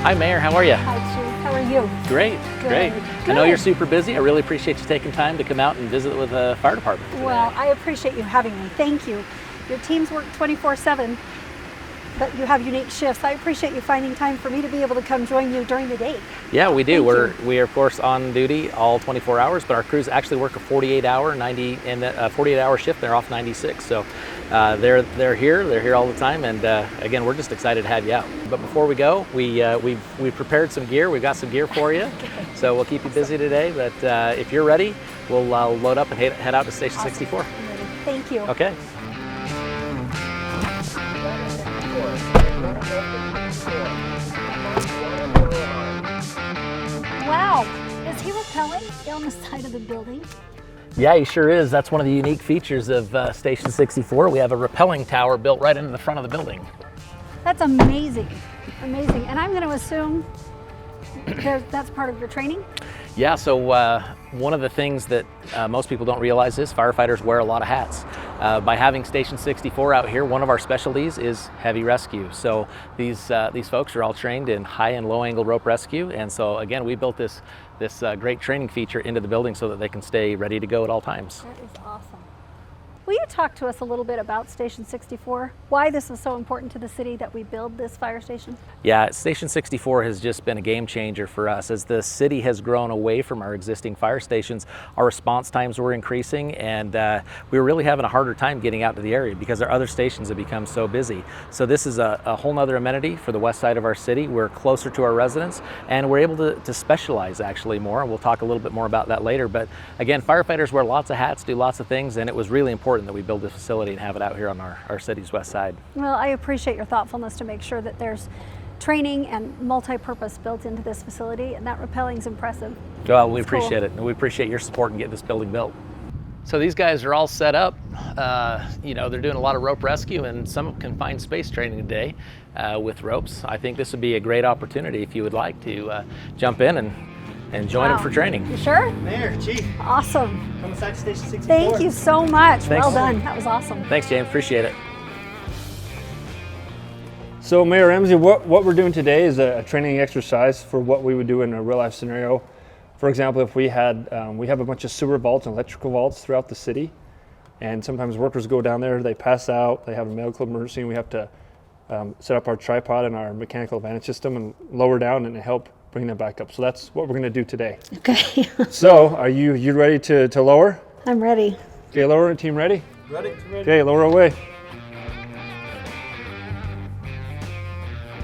Hi, Mayor. How are you? Hi, Chief. How are you? Great, great. Good. I know you're super busy. I really appreciate you taking time to come out and visit with the fire department today. Well, I appreciate you having me. Thank you. Your teams work 24/7, but you have unique shifts. I appreciate you finding time for me to be able to come join you during the day. Yeah, we do. Thank We are of course on duty all 24 hours, but our crews actually work a 48-hour shift. They're off 96. So they're here all the time, and again, we're just excited to have you out. But before we go, we've prepared some gear. We've got some gear for you. Okay. So we'll keep you busy today. But if you're ready, we'll load up and head out to Station 64. I'm ready. Thank you. Okay. Wow. Is he rappelling down the side of the building? Yeah, he sure is. That's one of the unique features of Station 64. We have a rappelling tower built right into the front of the building. That's amazing. Amazing. And I'm going to assume that's part of your training? Yeah, so one of the things that most people don't realize is firefighters wear a lot of hats. By having Station 64 out here, one of our specialties is heavy rescue. So these folks are all trained in high and low angle rope rescue, and so again, we built this great training feature into the building so that they can stay ready to go at all times. That is awesome. Will you talk to us a little bit about Station 64? Why this is so important to the city that we build this fire station? Yeah, Station 64 has just been a game changer for us. As the city has grown away from our existing fire stations, our response times were increasing, and we were really having a harder time getting out to the area because our other stations have become so busy. So this is a whole nother amenity for the west side of our city. We're closer to our residents, and we're able to specialize actually more. We'll talk a little bit more about that later. But again, firefighters wear lots of hats, do lots of things, and it was really important that we build this facility and have it out here on our city's west side. Well, I appreciate your thoughtfulness to make sure that there's training and multi-purpose built into this facility, and that rappelling's impressive. Well, we It's appreciate cool. it, and we appreciate your support in getting this building built. So these guys are all set up. They're doing a lot of rope rescue and some confined space training today with ropes. I think this would be a great opportunity if you would like to jump in and join them for training. You sure? Mayor, Chief, Awesome. come inside Station 64. Thank you so much. Thanks. Well done. That was awesome. Thanks, James. Appreciate it. So, Mayor Ramsey, what we're doing today is a training exercise for what we would do in a real life scenario. For example, if we have a bunch of sewer vaults and electrical vaults throughout the city, and sometimes workers go down there, they pass out, they have a medical emergency, and we have to set up our tripod and our mechanical advantage system and lower down and help bring them back up. So that's what we're going to do today. Okay. So, are you ready to lower? I'm ready. Okay, lower, team ready? Ready? Okay, lower away.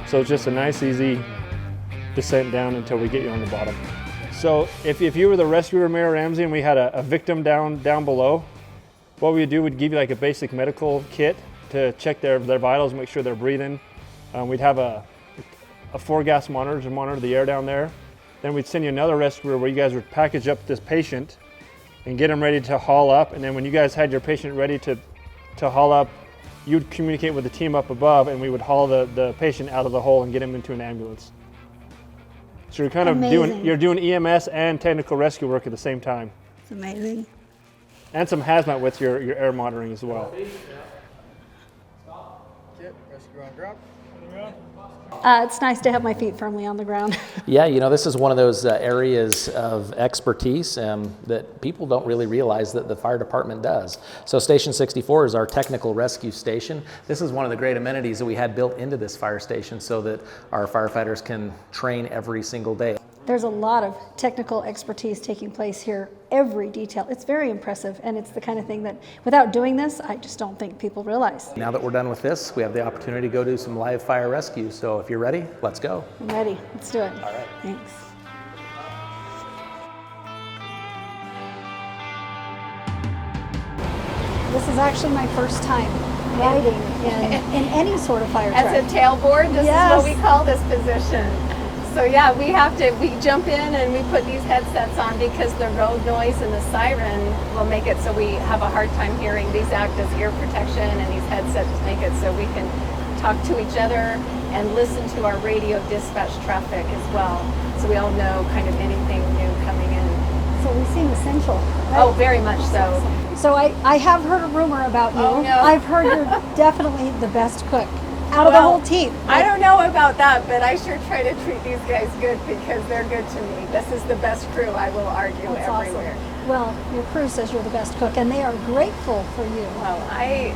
So it's just a nice, easy descent down until we get you on the bottom. So if you were the rescuer, Mayor Ramsey, and we had a victim down below, what we would do, we'd give you like a basic medical kit to check their vitals, make sure they're breathing. We'd have a 4-gas monitor to monitor the air down there. Then we'd send you another rescuer where you guys would package up this patient and get them ready to haul up. And then when you guys had your patient ready to haul up, you'd communicate with the team up above, and we would haul the patient out of the hole and get him into an ambulance. So you're kind of doing EMS and technical rescue work at the same time. It's amazing. And some hazmat with your air monitoring as well. Rescue on ground. It's nice to have my feet firmly on the ground. Yeah, this is one of those areas of expertise that people don't really realize that the fire department does. So Station 64 is our technical rescue station. This is one of the great amenities that we had built into this fire station so that our firefighters can train every single day. There's a lot of technical expertise taking place here, every detail. It's very impressive, and it's the kind of thing that without doing this, I just don't think people realize. Now that we're done with this, we have the opportunity to go do some live fire rescue. So if you're ready, let's go. I'm ready. Let's do it. All right. Thanks. This is actually my first time riding in any sort of fire truck. As a tailboard, this Yes. is what we call this position. So yeah, we jump in and we put these headsets on because the road noise and the siren will make it so we have a hard time hearing. These act as ear protection, and these headsets make it so we can talk to each other and listen to our radio dispatch traffic as well. So we all know kind of anything new coming in. So we seem essential. Right? Oh, very much so. So I have heard a rumor about you. Oh, no. I've heard you're definitely the best cook out of the whole team. I don't know about that, but I sure try to treat these guys good because they're good to me. This is the best crew, I will argue, That's everywhere. awesome. Well, your crew says you're the best cook, and they are grateful for you. Well, I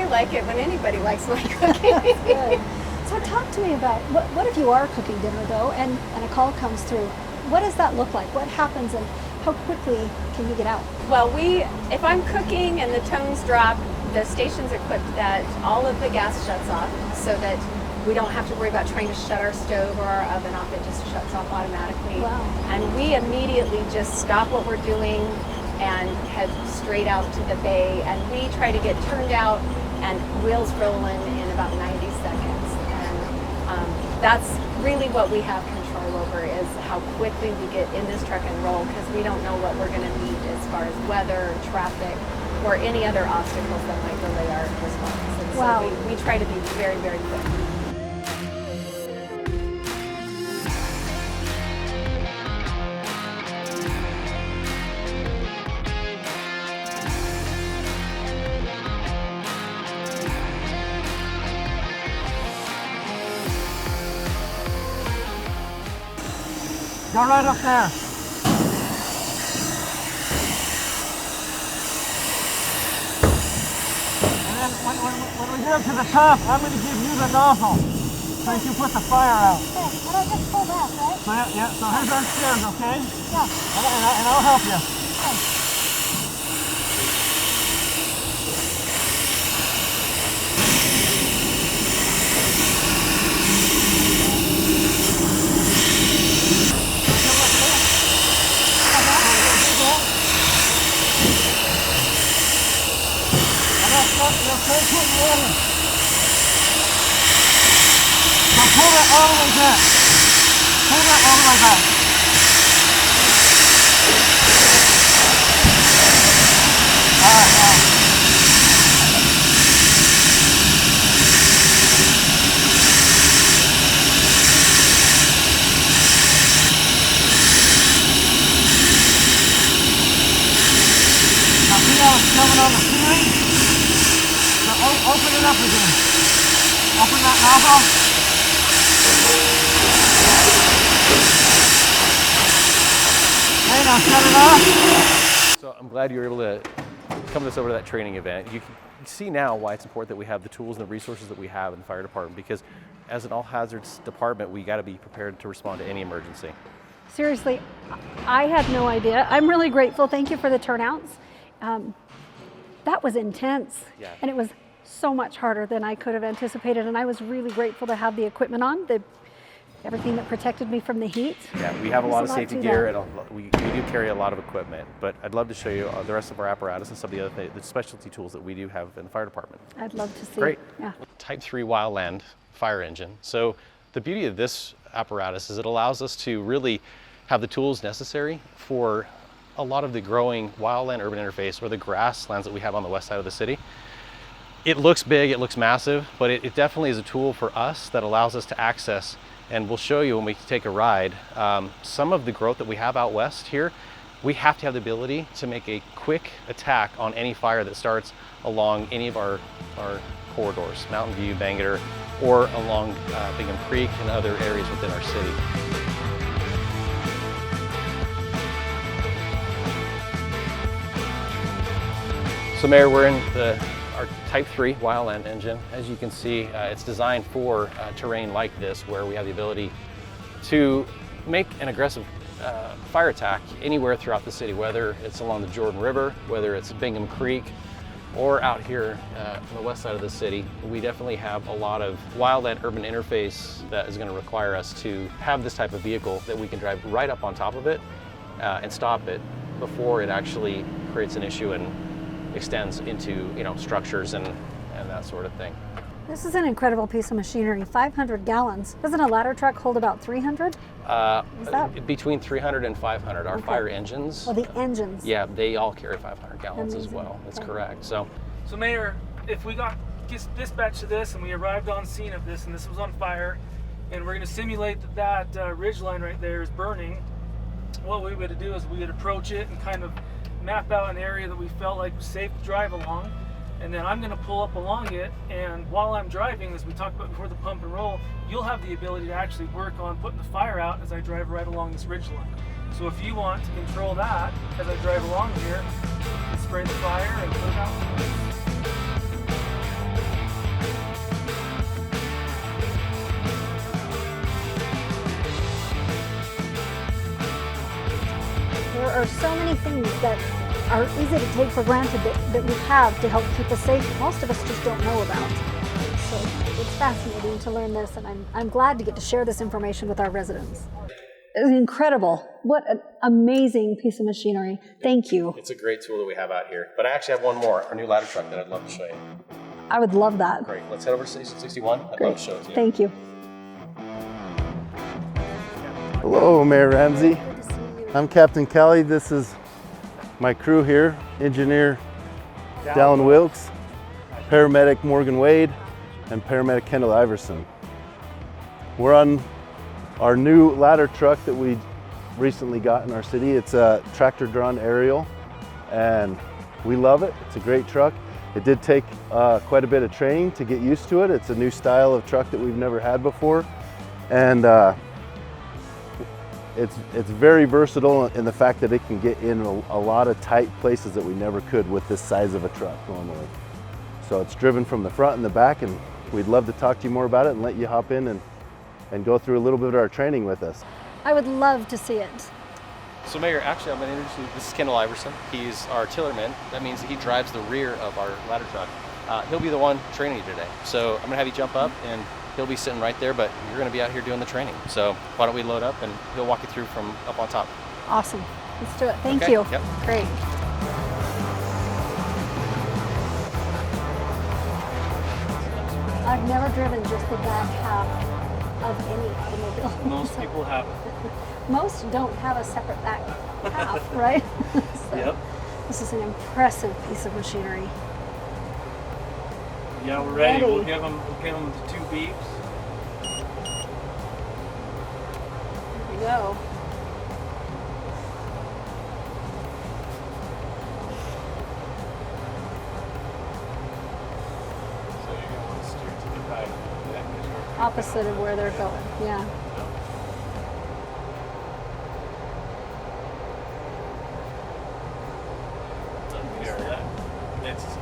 like it when anybody likes my cooking. Good. So talk to me about, what if you are cooking dinner, though, and a call comes through? What does that look like? What happens, and how quickly can you get out? Well, if I'm cooking and the tones drop, the station's equipped that all of the gas shuts off so that we don't have to worry about trying to shut our stove or our oven off. It just shuts off automatically. Wow. And we immediately just stop what we're doing and head straight out to the bay. And we try to get turned out and wheels rolling in about 90 seconds. And that's really what we have control over, is how quickly we get in this truck and roll, because we don't know what we're going to meet as far as weather, traffic, or any other obstacles that might delay our response. And Wow. so we try to be very, very quick. Go right up there. And then when we get to the top, I'm going to give you the nozzle so you can put the fire out. Okay, and I just pull back, right? So so here's our stairs, okay? Yeah. And I'll help you. Okay. So pull that all the way back. Pull that all the way back. All right. Now see how it's coming on the ceiling? So open it up again. Open that nozzle. Okay, now shut it off. So I'm glad you were able to come with us over to that training event. You can see now why it's important that we have the tools and the resources that we have in the fire department, because as an all hazards department, we got to be prepared to respond to any emergency. Seriously, I had no idea. I'm really grateful. Thank you for the turnouts. That was intense. Yeah. And it was so much harder than I could have anticipated. And I was really grateful to have the equipment on, everything that protected me from the heat. Yeah, we have a lot of safety to gear, that. and we do carry a lot of equipment, but I'd love to show you the rest of our apparatus and some of the other the specialty tools that we do have in the fire department. I'd love to see. Great. Yeah. Type 3 Wildland fire engine. So the beauty of this apparatus is it allows us to really have the tools necessary for a lot of the growing wildland urban interface, or the grasslands that we have on the west side of the city. It looks big, it looks massive, but it definitely is a tool for us that allows us to access, and we'll show you when we take a ride, some of the growth that we have out west here. We have to have the ability to make a quick attack on any fire that starts along any of our corridors, Mountain View, Bangerter, or along Bingham Creek and other areas within our city. So Mayor, we're in our Type 3 Wildland engine. As you can see, it's designed for terrain like this, where we have the ability to make an aggressive fire attack anywhere throughout the city, whether it's along the Jordan River, whether it's Bingham Creek, or out here on the west side of the city. We definitely have a lot of wildland urban interface that is going to require us to have this type of vehicle that we can drive right up on top of it and stop it before it actually creates an issue and extends into structures and that sort of thing. This is an incredible piece of machinery. 500 gallons. Doesn't a ladder truck hold about 300? Is that between 300 and 500. Our Okay. fire engines, the engines? yeah, they all carry 500 gallons as Amazing. well. That's Okay. correct. So Mayor, if we got dispatched to this and we arrived on scene of this and this was on fire, and we're going to simulate that ridge line right there is burning, what we would do is we would approach it and kind of map out an area that we felt like was safe to drive along. and then I'm going to pull up along it, and while I'm driving, as we talked about before the pump and roll, you'll have the ability to actually work on putting the fire out as I drive right along this ridge line. So if you want to control that as I drive along here, you can spray the fire and put it out. There are so many things that are easy to take for granted that we have to help keep us safe. Most of us just don't know about. So it's fascinating to learn this, and I'm glad to get to share this information with our residents. It's incredible. What an amazing piece of machinery. Thank you. It's a great tool that we have out here. But I actually have one more, our new ladder truck that I'd love to show you. I would love that. Great. Let's head over to Station 61. I'd Great. love to show it to you. Thank you. Hello, Mayor Ramsey. I'm Captain Kelly. This is my crew here, engineer Dallin Wilkes, paramedic Morgan Wade, and paramedic Kendall Iverson. We're on our new ladder truck that we recently got in our city. It's a tractor-drawn aerial, and we love it. It's a great truck. It did take quite a bit of training to get used to it. It's a new style of truck that we've never had before, and it's very versatile in the fact that it can get in a lot of tight places that we never could with this size of a truck normally. So it's driven from the front and the back, and we'd love to talk to you more about it and let you hop in and go through a little bit of our training with us. I would love to see it. So Mayor, actually I'm going to introduce you. This is Kendall Iverson. He's our artilleryman. That means he drives the rear of our ladder truck. He'll be the one training you today. So I'm going to have you jump up, and he'll be sitting right there, but you're going to be out here doing the training. So why don't we load up, and he'll walk you through from up on top. Awesome. Let's do it. Thank Okay. you. Yep. Great. I've never driven just the back half of any automobile. Most people have it. Most don't have a separate back half, right? So Yep. This is an impressive piece of machinery. Yeah, we're ready. Ready. We'll give them the 2 beeps. Here we go. So you're going to want to steer to the right. Opposite of where they're going. Yeah.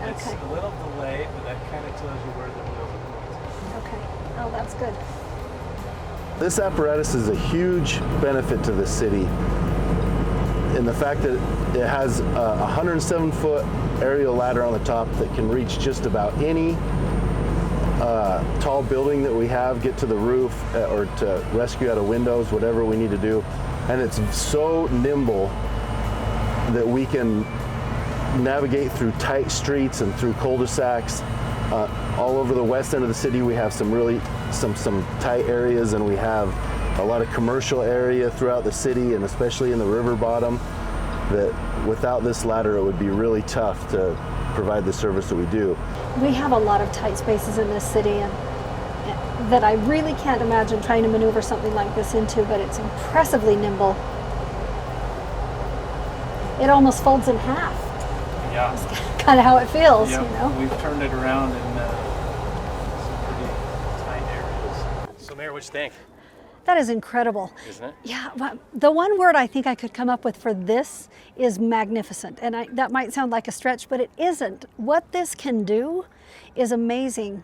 It's Okay. a little delayed, but that kind of tells you where the wheels are going. Okay. Oh, that's good. This apparatus is a huge benefit to the city in the fact that it has a 107-foot aerial ladder on the top that can reach just about any tall building that we have, get to the roof, or to rescue out of windows, whatever we need to do. And it's so nimble that we can navigate through tight streets and through cul-de-sacs. All over the west end of the city, we have some tight areas, and we have a lot of commercial area throughout the city, and especially in the river bottom, that without this ladder it would be really tough to provide the service that we do. We have a lot of tight spaces in this city, and that I really can't imagine trying to maneuver something like this into, but it's impressively nimble. It almost folds in half. Yeah. Kind of how it feels, Yep. you know? We've turned it around in some pretty tight areas. So Mayor, what'd you think? That is incredible. Isn't it? Yeah, well, the one word I think I could come up with for this is magnificent. And that might sound like a stretch, but it isn't. What this can do is amazing.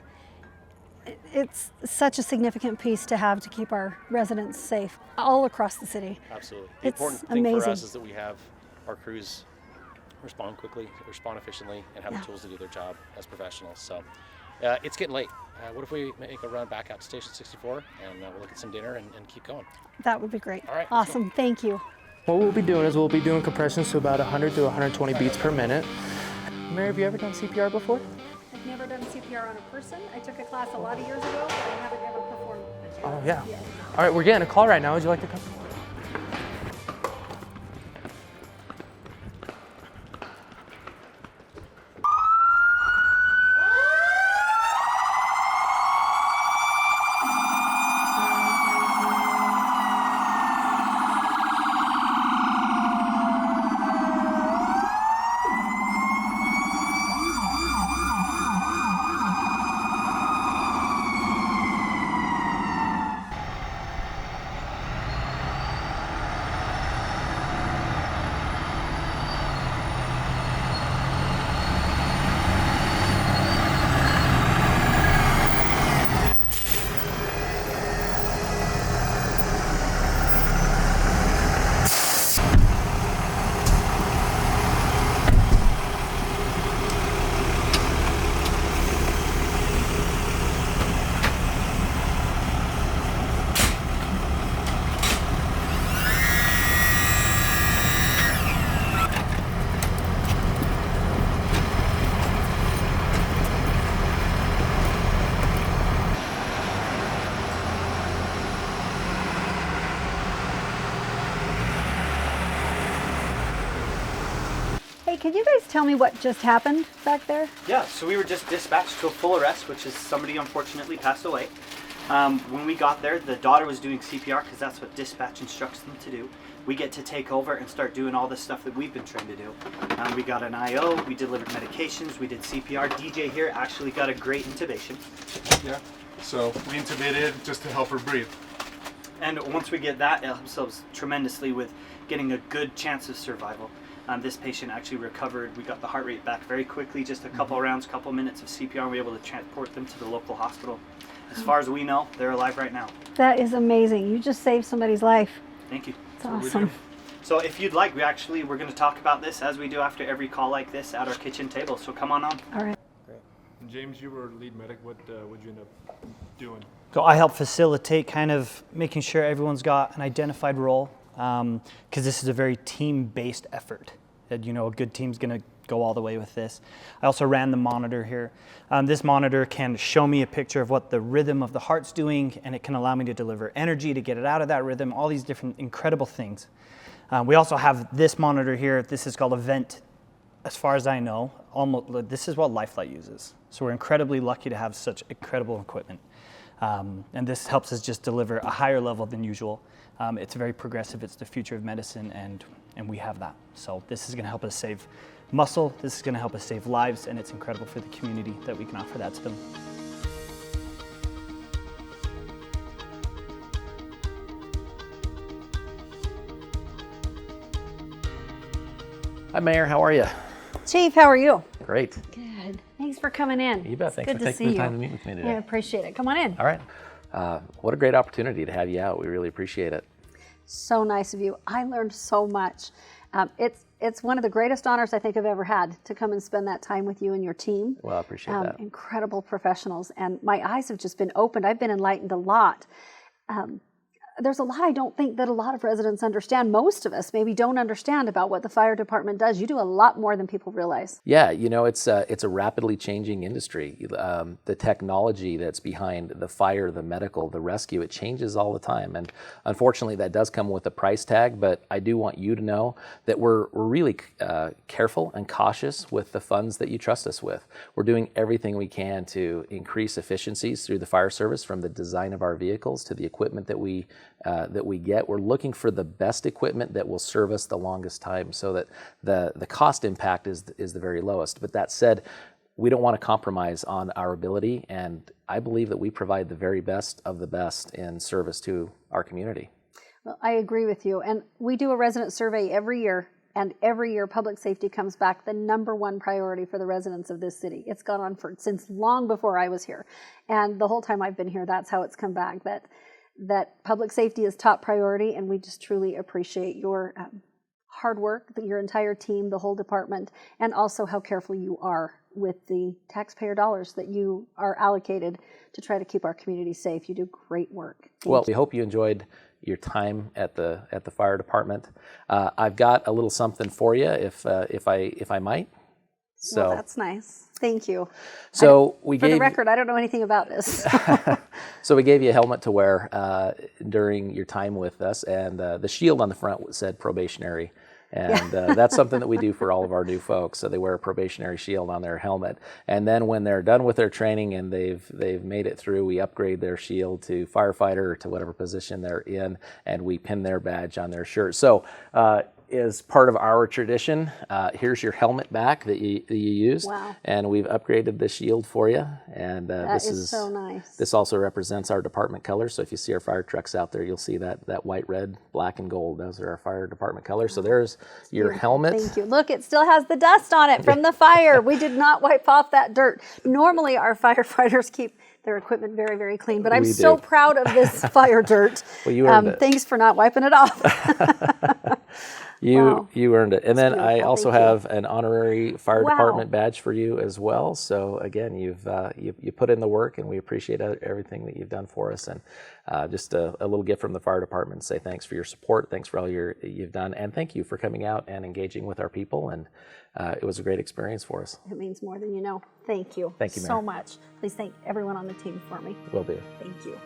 It's such a significant piece to have to keep our residents safe all across the city. Absolutely. The It's important thing for amazing. us is that we have our crews respond quickly, respond efficiently, and have Yeah. the tools to do their job as professionals. So it's getting late. What if we make a run back out to Station 64 and we'll look at some dinner and keep going? That would be great. All right, let's Awesome. Thank you. What we'll be doing is we'll be doing compressions to about 100 to 120 beats per minute. Mary, have you ever done CPR before? I've never done CPR on a person. I took a class a lot of years ago, but I haven't ever performed. Oh, yeah. All right, we're getting a call right now. Would you like to come? Hey, can you guys tell me what just happened back there? Yeah, so we were just dispatched to a full arrest, which is somebody unfortunately passed away. When we got there, the daughter was doing CPR because that's what dispatch instructs them to do. We get to take over and start doing all the stuff that we've been trained to do. We got an IO, we delivered medications, we did CPR. DJ here actually got a great intubation. Yeah, so we intubated just to help her breathe. And once we get that, it helps us tremendously with getting a good chance of survival. This patient actually recovered. We got the heart rate back very quickly, just a couple rounds, couple minutes of CPR, and we were able to transport them to the local hospital. As far as we know, they're alive right now. That is amazing. You just saved somebody's life. Thank you. It's awesome. So if you'd like, we're going to talk about this as we do after every call like this at our kitchen table. So come on. All right. And James, you were lead medic. What would you end up doing? So I help facilitate kind of making sure everyone's got an identified role, because this is a very team-based effort. That, a good team's going to go all the way with this. I also ran the monitor here. This monitor can show me a picture of what the rhythm of the heart's doing, and it can allow me to deliver energy to get it out of that rhythm, all these different incredible things. We also have this monitor here. This is called a vent. As far as I know, this is what Lifelight uses. So we're incredibly lucky to have such incredible equipment. And this helps us just deliver a higher level than usual. It's very progressive. It's the future of medicine, and we have that. So this is going to help us save muscle. This is going to help us save lives, and it's incredible for the community that we can offer that to them. Hi, Mayor. How are you? Chief, how are you? Great. Good. Thanks for coming in. You bet. Thanks for taking the time to meet with me today. Yeah, I appreciate it. Come on in. All right. What a great opportunity to have you out. We really appreciate it. So nice of you. I learned so much. It's one of the greatest honors I think I've ever had to come and spend that time with you and your team. Well, I appreciate that. Incredible professionals, and my eyes have just been opened. I've been enlightened a lot. There's a lot I don't think that a lot of residents understand. Most of us maybe don't understand about what the fire department does. You do a lot more than people realize. Yeah, it's a rapidly changing industry. The technology that's behind the fire, the medical, the rescue, it changes all the time. And unfortunately, that does come with a price tag, but I do want you to know that we're really careful and cautious with the funds that you trust us with. We're doing everything we can to increase efficiencies through the fire service, from the design of our vehicles to the equipment that we get. We're looking for the best equipment that will serve us the longest time, so that the cost impact is the very lowest. But that said, we don't want to compromise on our ability, and I believe that we provide the very best of the best in service to our community. Well, I agree with you. And we do a resident survey every year, and every year public safety comes back the #1 priority for the residents of this city. It's gone on since long before I was here. And the whole time I've been here, that's how it's come back, that public safety is top priority, and we just truly appreciate your hard work, your entire team, the whole department, and also how careful you are with the taxpayer dollars that you are allocated to try to keep our community safe. You do great work. Well, we hope you enjoyed your time at the fire department. I've got a little something for you, if I might. So well, that's nice. Thank you. So for the record, I don't know anything about this. So we gave you a helmet to wear during your time with us, and the shield on the front said probationary. And that's something that we do for all of our new folks. So they wear a probationary shield on their helmet. And then when they're done with their training and they've made it through, we upgrade their shield to firefighter, or to whatever position they're in, and we pin their badge on their shirt. So as part of our tradition, here's your helmet back that you use. Wow. And we've upgraded the shield for you. And this is so nice. This also represents our department colors. So if you see our fire trucks out there, you'll see that white, red, black, and gold. Those are our fire department colors. So there's your helmet. Thank you. Look, it still has the dust on it from the fire. We did not wipe off that dirt. Normally, our firefighters keep their equipment very, very clean, but I'm so proud of this fire dirt. Well, you earned it. Thanks for not wiping it off. You earned it. And then beautiful. I also have an honorary fire Wow. department badge for you as well. So again, you put in the work, and we appreciate everything that you've done for us. And just a little gift from the fire department to say thanks for your support, thanks for all you've done, and thank you for coming out and engaging with our people. And it was a great experience for us. It means more than you know. Thank you. Thank you, Mary. so much. Please thank everyone on the team for me. Will do. Thank you.